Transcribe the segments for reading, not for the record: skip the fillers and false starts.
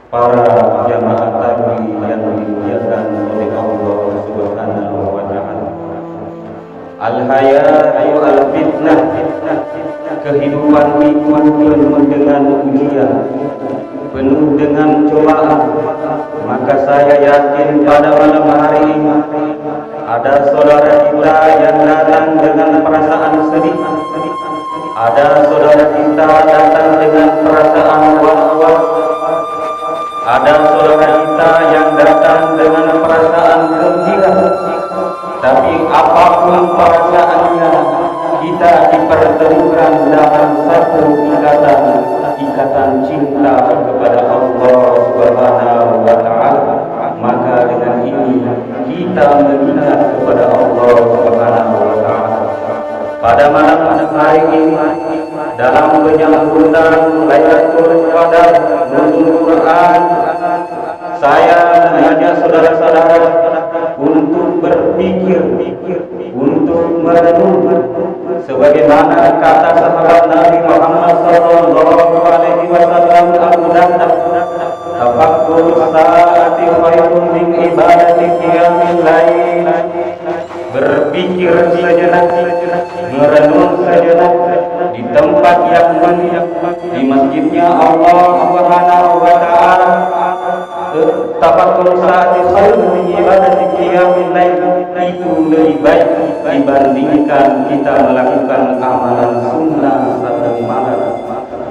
para jamaah taklim yang dimuliakan oleh Allah Subhanahu wa taala. Al-hayatu al-fitnah, kehidupan itu penuh dengan ujian, penuh dengan cobaan. Maka saya yakin pada malam hari ini ada saudara kita yang datang dengan perasaan sedih, ada saudara kita datang dengan perasaan was-was, ada saudara kita yang datang dengan perasaan gembira. Tapi apapun perasaannya, kita dipertemukan dalam satu ikatan cinta kepada Allah Subhanahu wa taala. Maka dengan ini kita mengingat kepada Allah Subhanahu wa taala. Pada malam hari ini dalam penyambutan Lailatul Qadar nuzul Quran, saya mengajak saudara-saudara untuk berpikir, untuk merenung, sebagaimana kata sahabat Nabi Muhammad sallallahu alaihi wasallam Abu Darda, tafakkur saati khairun min ibadati qiyamil lail. Berpikir sejenak, merenung sejenak di tempat yang mulia, di masjidnya Allah Subhanahu wa taala. Tafakkur saati khairun min ibadati qiyamil lail, itu lebih baik dibandingkan kita melakukan amalan sunnah satu malam.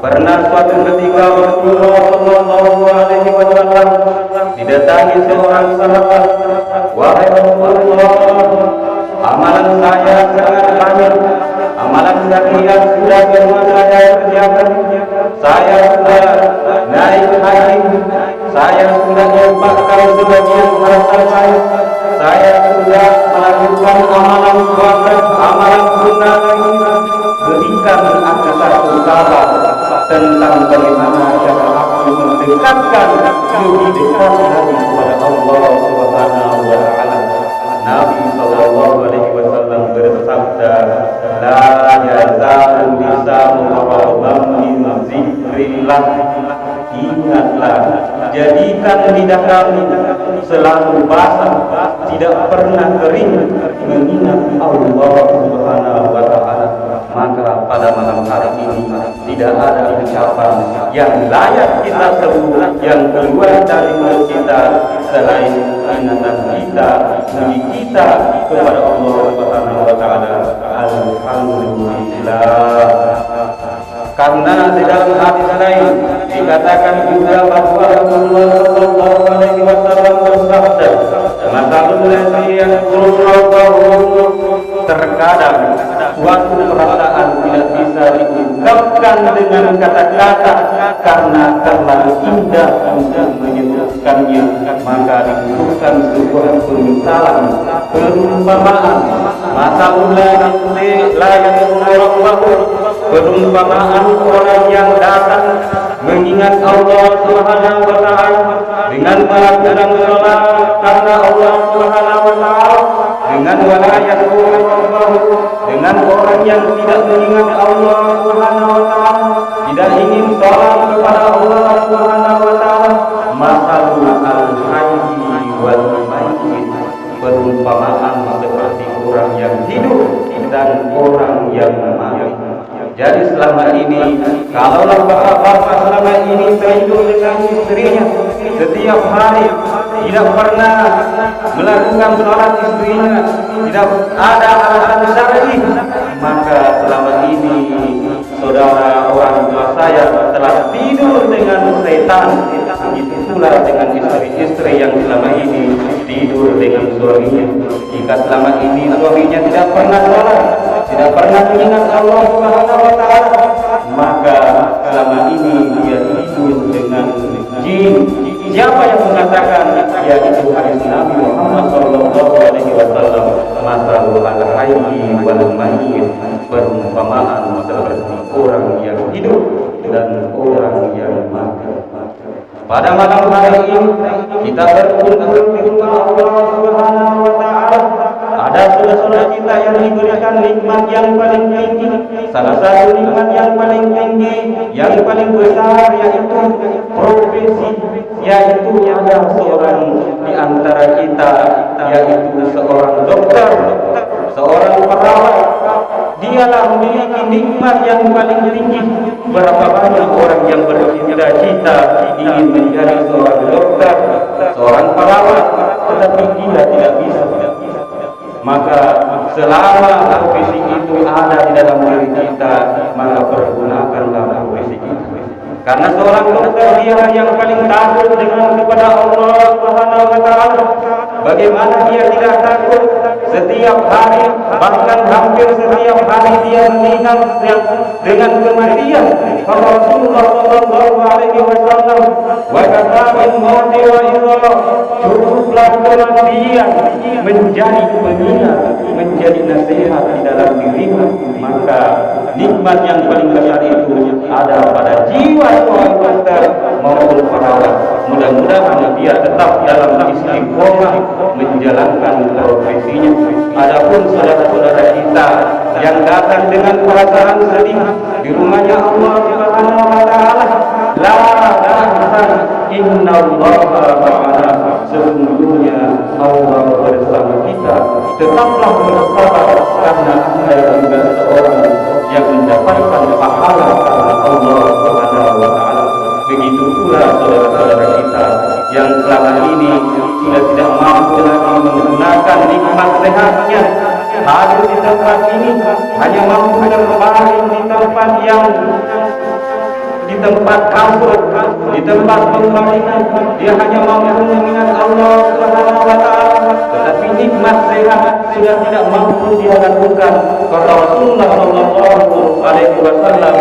Pernah suatu ketika Rasulullah sallallahu alaihi wasallam didatangi seorang sahabat, "Wahai Rasulullah, amalan saya sangat banyak, amalan yang sudah semua saya kerjakan. Saya sudah naik haji, saya sudah infakkan sebagian harta saya sudah melakukan amalan puasa, amalan sunnah lain. Berikan aku satu kabar tentang bagaimana cara aku mendekatkan lebih dekat lagi kepada Allah Subhanahu wa taala." Nabi sallallahu alaihi wasallam bersabda, "La yazalu lisanu radban min zikrillah." Ingatlah, jadikan lidah kami selalu basah, tidak pernah kering mengingat Allah Subhanahu wa taala. Maka pada malam hari ini tidak ada ucapan yang layak kita sebut yang keluar dari mulut kita selain ingatan kita, puji kita kepada Allah Subhanahu wa taala. Alhamdulillah. Karena di dalam hadis lain dikatakan juga bahwa Rasulullah sallallahu alaihi wasallam bersabda, "Masalul ladzi yaqulu." Terkadang suatu perasaan tidak bisa diungkapkan dengan kata-kata karena terlalu indah untuk menyebutkannya, maka dibutuhkan sebuah pemisalan, perumpamaan. Masalul ladzi la yaqulu, perumpamaan orang yang datang mengingat Allah Subhanahu wa taala dengan melakukan salat karena Allah Subhanahu wa taala, dengan walayat dengan orang yang tidak mengingat Allah Subhanahu wa taala, tidak ingin salat kepada Allah Subhanahu wa taala. Masalul al-hayy wal mayyit, perumpamaan seperti orang yang hidup dan orang yang mati. Jadi selama ini, kalau bapak-bapak selama ini tidur dengan istrinya setiap hari, tidak pernah melakukan sholat istrinya, tidak ada alasan syar'i, maka selama ini saudara orang tua saya telah tidur dengan setan. Begitu pula dengan istri-istri yang selama ini tidur dengan suaminya. Jika selama ini suaminya tidak pernah sholat, tidak pernah mengingat Allah Subhanahu wa taala, maka selama ini dia tidur dengan jin. Siapa yang mengatakan? Yaitu hadis Nabi Muhammad sallallahu alaihi wasallam, "Masalul hayy wal mayyit," perumpamaan seperti orang yang hidup dan orang yang mati. Pada malam hari ini kita berkumpul di rumah Allah Subhanahu wa taala. ada saudara-saudara kita yang diberikan nikmat yang paling tinggi. Salah satu nikmat yang paling tinggi, yang paling besar, yaitu profesi, yaitu ada seorang di antara kita, yaitu seorang dokter, seorang perawat. Dialah memiliki nikmat yang paling tinggi. Berapa banyak orang yang bercita-cita ingin menjadi seorang dokter, seorang perawat, tetapi dia tidak bisa. Maka selama profesi itu ada di dalam diri kita, maka pergunakanlah profesi itu. Karena seorang dokter dia yang paling takut dengan kepada Allah Subhanahu wa taala. Bagaimana dia tidak takut? Setiap hari, bahkan hampir setiap hari dia melihat dengan kematian. Rasulullah sallallahu alaihi wasallam wa kata mauti wa idza, cukuplah kematian menjadi pengingat, menjadi nasihat di dalam dirimu. Maka nikmat yang paling besar itu ada pada jiwa seorang dokter maupun perawat. Mudah-mudahan dia tetap dalam istiqomah menjalankan profesinya. Adapun saudara-saudara kita yang datang dengan perasaan sedih di rumahnya Allah Subhanahu wa taala, la tahzan innallaha ma'ana, sesungguhnya Allah bersama kita. Tetaplah bersabar karena Anda juga seorang yang mendapatkan pahala karena Allah Subhanahu wa taala. Begitu pula saudara-saudara kita yang selama ini sudah tidak mampu lagi menggunakan nikmat sehatnya, hadir di tempat ini hanya mampu berbaring di tempat yang di tempat kasut, di tempat pembangunan, dia hanya mampu mengingat Allah Subhanahu wa taala, tetapi nikmat sehat sudah tidak mampu dia lakukan. Kata Rasulullah sallallahu alaihi wasallam,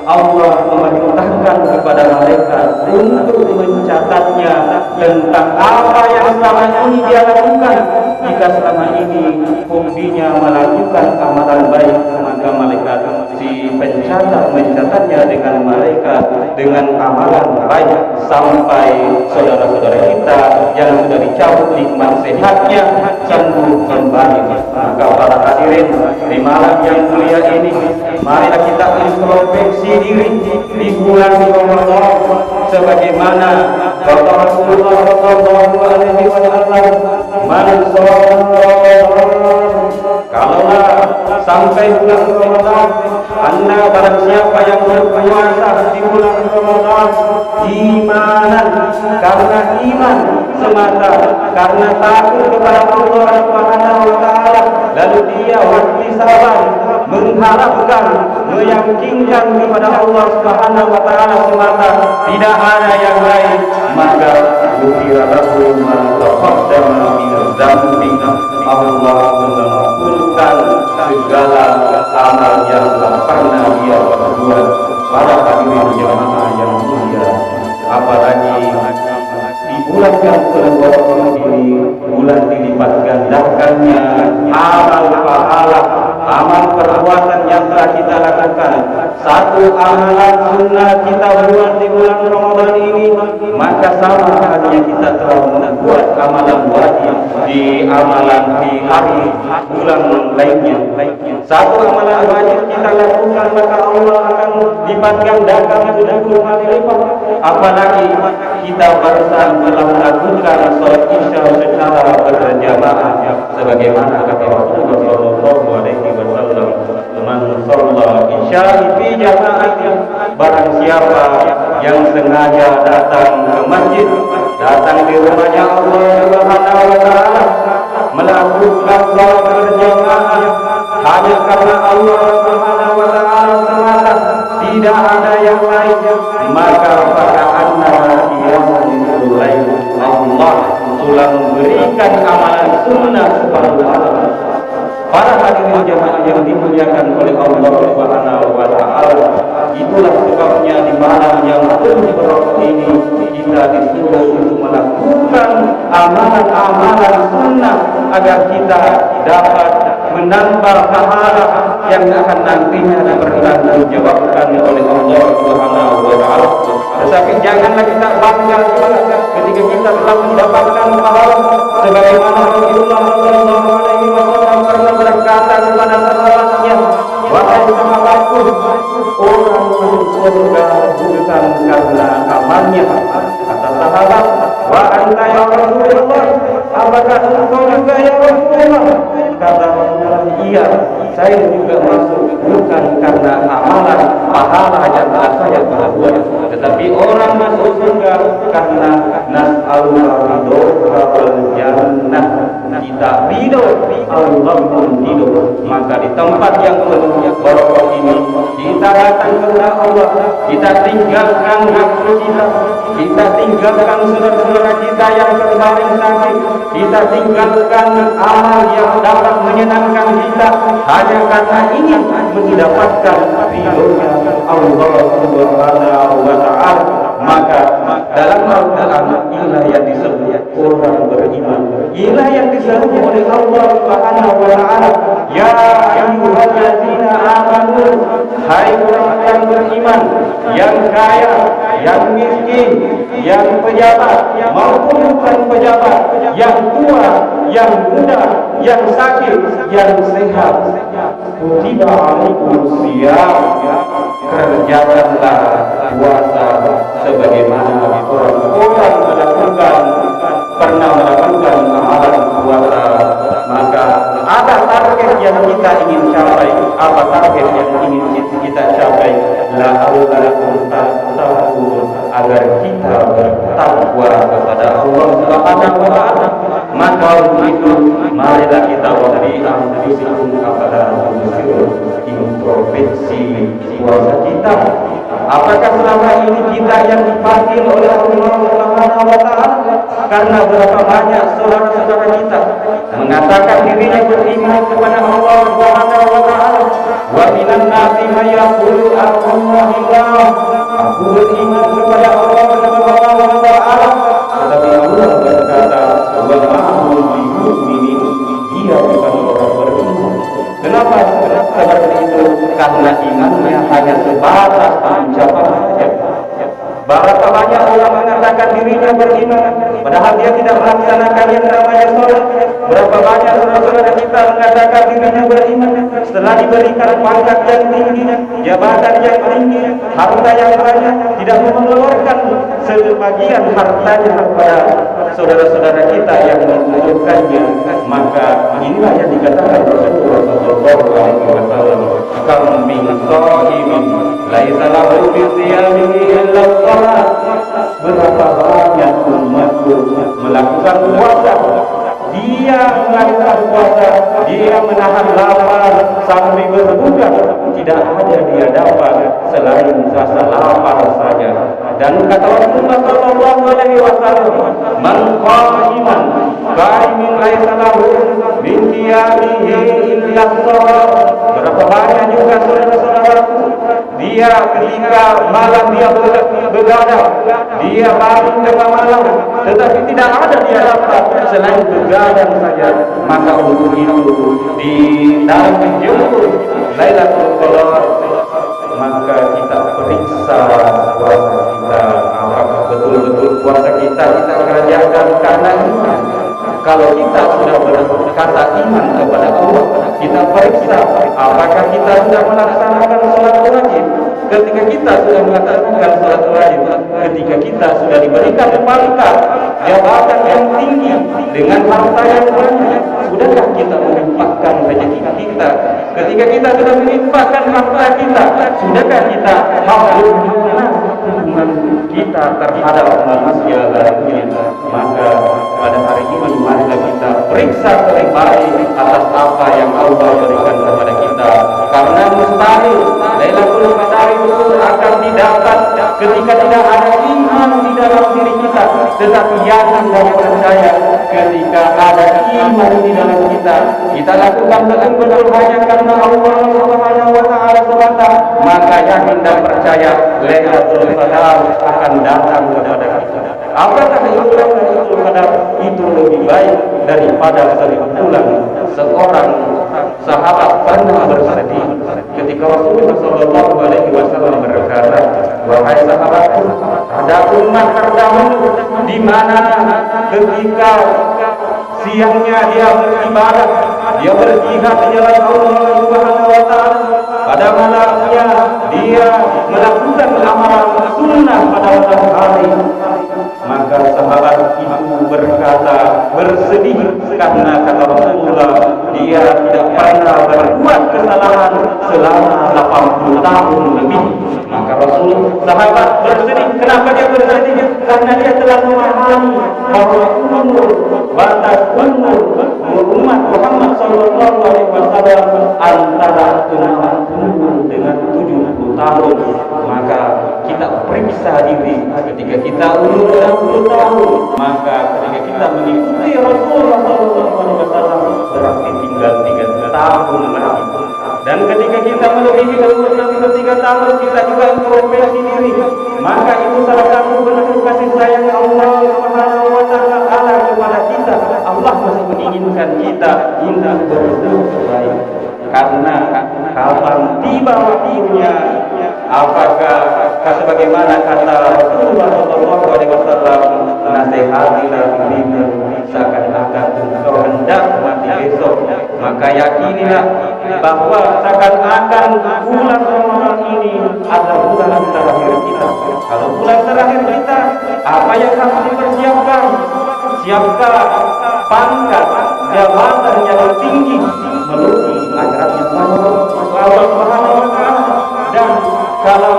Allah memerintahkan kepada malaikat untuk mencatatnya tentang apa yang selama ini dia lakukan. Jika selama ini hobinya melakukan amalan baik, maka malaikat si pencatat mencatatnya dengan malaikat dengan amalan baik, sampai saudara-saudara kita yang sudah dicabut nikmat sehatnya sembuh kembali. Maka para hadirin di malam yang mulia ini, marilah kita introspeksi diri di bulan Ramadan sebagaimana kata Rasulullah sallallahu alaihi wasallam, man kalaulah sampai bulan Ramadan, Anda barang siapa yang berpuasa di bulan Ramadan imanan, karena iman semata, karena takut kepada Allah Subhanahu wa taala, lalu dia wahtisaban, mengharapkan, meyakinkan kepada Allah Subhanahu wa taala semata, tidak ada yang lain, maka ghufira lahu ma taqaddama min dzambi. Allah mengampunkan segala amal yang telah pernah dia perbuat. Para hadirin jamaah yang mulia, apalagi di bulan yang ke-20 ini, bulan dilipat gandakannya amal pahala, amal perbuatan yang telah kita lakukan. Satu amalan sunnah kita buat di bulan Ramadan ini, maka sama halnya kita telah membuat amalan wajib di amalan di hari bulan lainnya. Satu amalan wajib kita lakukan, maka Allah akan lipat gandakan 70 kali lipat. Apalagi kita barusan telah melakukan sholat isya secara berjamaah, sebagaimana kata Rasulullah sallallahu alaihi wasallam, man shalla isya fi jama'atin, barang siapa yang sengaja datang ke masjid, datang di rumahnya Allah Subhanahu wa taala, melakukan sholat berjamaah hanya karena Allah Subhanahu wa taala semata, tidak ada yang lain, maka faka'anna qiyamul lail, Allah telah memberikan amalan sunnah separuh malam. Para hadirin jamaah yang dimuliakan oleh Allah Subhanahu wa taala, itulah sebabnya di malam yang penuh berkah ini kita disuruh untuk melakukan amalan-amalan sunnah agar kita dapat menambah pahala yang akan nantinya dipertanggungjawabkan oleh Allah Subhanahu wa taala. Tetapi janganlah kita bangga ketika kita telah mendapatkan pahala sebagaimana Rasulullah sallallahu alaihi wasallam berkata kepada sahabatnya, wahai sahabatku, orang masuk surga bukan karena amalnya. Kata sahabat, wa anta ya Rasulullah, apakah engkau juga ya Rasulullah? Kata Rasulullah, iya, saya juga masuk bukan karena amalan pahala yang telah saya perbuat, tetapi orang masuk surga karena nas'alullah ridho jannah. Kita ridho, Allah pun ridho. Maka di tempat yang penuh barokah ini, kita datang kepada Allah, kita tinggalkan nafsu kita tinggalkan saudara-saudara kita yang terbaring sakit, kita tinggalkan amal yang dapat menyenangkan kita hanya karena ingin mendapatkan ridhonya Allah Subhanahu wa Ta'ala. Maka dalam Al-Quran inilah yang disebut orang beriman, inilah yang disebut oleh Allah Subhanahu wa Ta'ala, ya ayyuhallazina amanu, hai orang yang beriman, yang kaya, yang miskin, yang pejabat maupun bukan pejabat, yang tua, yang muda, yang sakit, yang sehat, kutiba alaikum siyam, kerjakanlah puasa sebagaimana orang pernah melakukan amalan puasa. Maka ada target yang kita ingin capai. Apa target yang ingin kita capai? La'allakum tattaqun, agar kita bertakwa kepada Allah Subhanahu wa Ta'ala. Maka untuk itu marilah kita anfusikum kepada introspeksi puasa kita. Apakah selama ini kita yang dipanggil oleh Allah Subhanahu wa Ta'ala? Karena berapa banyak saudara-saudara kita mengatakan dirinya beriman kepada Allah Subhanahu wa Ta'ala. Wa minan nasi may yaqulu amanna, aku beriman kepada Allah Subhanahu wa Ta'ala, tetapi Allah berkata, wa ma'hum bimu'minin, dia bukan orang beriman. Kenapa seperti itu? Karena imannya hanya sebatas ucapan saja. Berapa banyak orang mengatakan dirinya beriman, padahal dia tidak melaksanakan yang namanya sholat. Berapa banyak saudara-saudara kita mengatakan dirinya beriman, setelah diberikan pangkat yang tinggi, jabatan yang tinggi, harta yang banyak, tidak mengeluarkan sebagian hartanya kepada saudara-saudara kita yang membutuhkannya. Maka inilah yang dikatakan Rasulullah SAW, kam min sha'imin laisa lahu bi siyamihi illa shalah. Berapa banyak umatku melakukan puasa, dia melakukan puasa, dia menahan lapar sampai berbuka, tidak ada dia dapat selain rasa lapar saja. Dan kata Rasulullah sallallahu alaihi wasallam, man qa'iman qa'imin laisa lahu min qiyamihi illa shalah. Berapa banyak juga saudara-saudara, dia ketika malam dia begadang, dia bangun tengah malam, tetapi tidak ada dia dapat selain begadang saja. Maka untuk itu di dalam menjemput Lailatul Qadar, maka kita periksa puasa kita, apakah betul-betul puasa kita kerjakan karena iman. Kalau kita sudah berkata iman kepada Allah, kita periksa apakah kita sudah melaksanakan sholat wajib. Ketika kita sudah melaksanakan sholat wajib, ketika kita sudah diberikan pangkat jabatan yang tinggi dengan harta yang banyak, sudahkah kita menginfakkan rezeki kita? Ketika kita sudah menginfakkan harta kita, sudahkah kita hubungan kita terhadap manusia lainnya? Maka pada hari ini marilah kita periksa baik atas apa yang Allah berikan kepada kita, karena mustahil Lailatul Qadar itu akan didapat ketika tidak ada iman di dalam diri kita. Tetapi yakin dan percaya ketika ada iman di dalam kita, kita lakukan betul-betul hanya karena Allah Subhanahu wa Ta'ala semata, maka yakin dan percaya Lailatul Qadar akan datang kepada kita. Apakah itu Lailatul Qadar? Itu lebih baik daripada 1000 bulan. Seorang sahabat pernah bersedih ketika Rasulullah SAW berkata, wahai sahabatku, ada umat terdahulu di mana ketika siangnya dia beribadah, dia berjihad di jalan Allah Subhanahu wa taala, pada malamnya dia melakukan amalan sunnah pada malam hari, maka sahabat itu berkata, bersedih karena kata Rasulullah, dia tidak pernah berbuat kesalahan selama 80 tahun lebih. Maka Rasul sahabat bersedih. Kenapa dia bersedih? Karena dia telah memahami bahwa umur, batas umur umat Muhammad sallallahu alaihi wasallam antara 60 dengan 70 tahun. Maka kita periksa diri ketika kita umur 60 tahun, maka ketika kita mengikuti Rasulullah sallallahu alaihi wasallam berarti tinggal 3 tahun lagi. Dan ketika kita melebihi umur 63 tahun, kita juga introspeksi diri. Maka itu salah satu bentuk kasih sayang Allah Subhanahu wa taala kepada kita. Allah masih menginginkan kita untuk berbuat baik. Karena kapan tiba waktunya, apakah sebagaimana kata Rasulullah sallallahu alaihi wasallam, nasihatilah dirimu seakan-akan engkau hendak mati besok, maka yakinilah bahwa seakan-akan bulan Ramadan ini adalah bulan terakhir kita. Kalau bulan terakhir kita, apa yang harus dipersiapkan? Siapkan pangkat jabatan yang tinggi menuju akhiratnya Allah Subhanahu wa taala. Dan kalau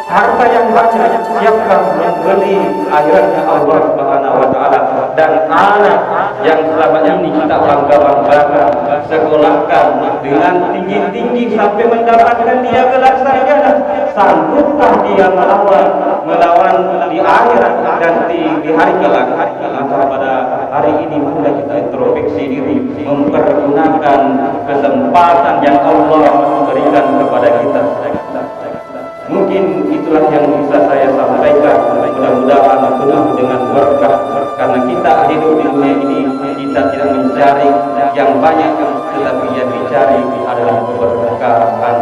harta yang banyak, siapkan membeli akhiratnya Allah Subhanahu wa taala. Dan anak yang selama ini kita bangga-banggakan, sekolahkan dengan tinggi-tinggi sampai mendapatkan dia gelar sarjana, sanggupkah dia melawan di akhirat dan di hari kelak? Maka pada hari ini mulai kita introspeksi diri, mempergunakan kesempatan yang Allah berikan kepada kita. Mungkin itulah yang bisa saya sampaikan. Mudah-mudahan penuh dengan berkah. Karena kita hidup di dunia ini, kita tidak mencari yang banyak, tetapi yang dicari adalah keberkahan